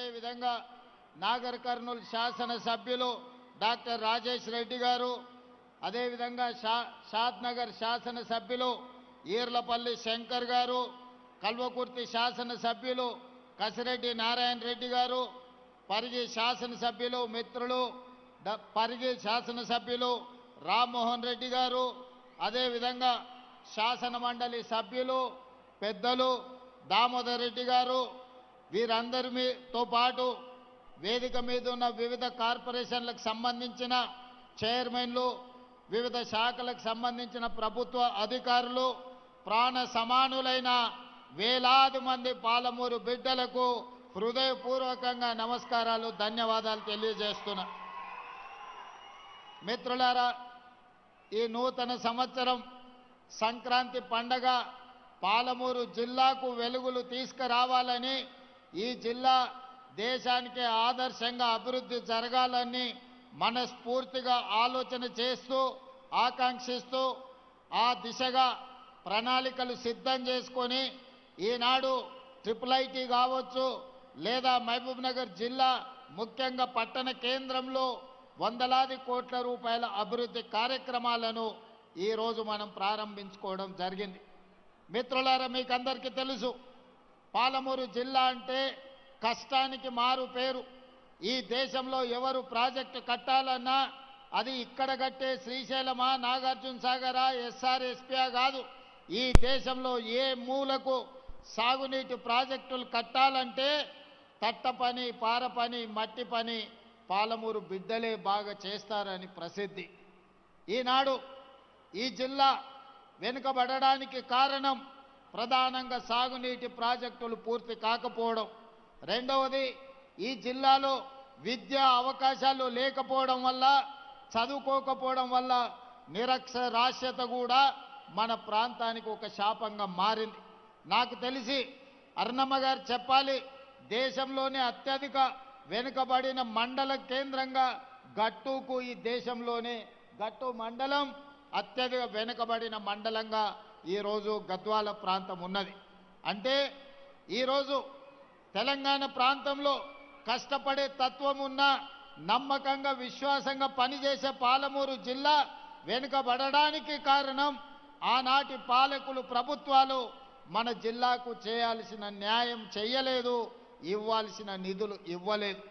అదేవిధంగా నాగర్ కర్నూలు శాసనసభ్యులు డాక్టర్ రాజేష్ రెడ్డి గారు, అదేవిధంగా షాద్నగర్ శాసనసభ్యులు ఈర్లపల్లి శంకర్ గారు, కల్వకుర్తి శాసనసభ్యులు కసిరెడ్డి నారాయణ రెడ్డి గారు, పరిగి శాసనసభ్యులు మిత్రులు పరిగి శాసనసభ్యులు రామ్మోహన్ రెడ్డి గారు, అదేవిధంగా శాసన మండలి సభ్యులు పెద్దలు దామోదర్ రెడ్డి గారు, వీరందరితో పాటు వేదిక మీద ఉన్న వివిధ కార్పొరేషన్లకు సంబంధించిన చైర్మన్లు, వివిధ శాఖలకు సంబంధించిన ప్రభుత్వ అధికారులు, ప్రాణ సమానులైన వేలాది మంది పాలమూరు బిడ్డలకు హృదయపూర్వకంగా నమస్కారాలు, ధన్యవాదాలు తెలియజేస్తున్నా. మిత్రులారా, ఈ నూతన సంవత్సరం సంక్రాంతి పండగ పాలమూరు జిల్లాకు వెలుగులు తీసుకురావాలని, ఈ జిల్లా దేశానికి ఆదర్శంగా అభివృద్ధి జరగాలని మనస్ఫూర్తిగా ఆలోచన చేస్తూ ఆకాంక్షిస్తూ ఆ దిశగా ప్రణాళికలు సిద్ధం చేసుకొని ఈనాడు ట్రిపుల్ ఐటీ కావచ్చు లేదా మహబూబ్ నగర్ జిల్లా ముఖ్యంగా పట్టణ కేంద్రంలో వందలాది కోట్ల రూపాయల అభివృద్ధి కార్యక్రమాలను ఈరోజు మనం ప్రారంభించుకోవడం జరిగింది. మిత్రులారా, మీకు అందరికీ తెలుసు, పాలమూరు జిల్లా అంటే కష్టానికి మారు పేరు. ఈ దేశంలో ఎవరు ప్రాజెక్టు కట్టాలన్నా అది ఇక్కడ కట్టే శ్రీశైలమా, నాగార్జున సాగరా, ఎస్ఆర్ఎస్పీ కాదు. ఈ దేశంలో ఏ మూలకు సాగునీటి ప్రాజెక్టులు కట్టాలంటే తట్ట పని, పార పని, మట్టి పని పాలమూరు బిడ్డలే బాగా చేస్తారని ప్రసిద్ధి. ఈనాడు ఈ జిల్లా వెనుకబడడానికి కారణం ప్రధానంగా సాగునీటి ప్రాజెక్టులు పూర్తి కాకపోవడం. రెండవది, ఈ జిల్లాలో విద్యా అవకాశాలు లేకపోవడం వల్ల, చదువుకోకపోవడం వల్ల నిరక్షరాస్యత కూడా మన ప్రాంతానికి ఒక శాపంగా మారింది. నాకు తెలిసి అరుణమ్మ గారు చెప్పాలి, దేశంలోనే అత్యధిక వెనుకబడిన మండల కేంద్రంగా గట్టుకు ఈ దేశంలోనే గట్టు మండలం అత్యధిక వెనుకబడిన మండలంగా ఈరోజు గద్వాల ప్రాంతం ఉన్నది. అంటే ఈరోజు తెలంగాణ ప్రాంతంలో కష్టపడే తత్వం ఉన్న, నమ్మకంగా విశ్వాసంగా పనిచేసే పాలమూరు జిల్లా వెనుకబడడానికి కారణం ఆనాటి పాలకులు, ప్రభుత్వాలు మన జిల్లాకు చేయాల్సిన న్యాయం చేయలేదు, ఇవ్వాల్సిన నిధులు ఇవ్వలేదు.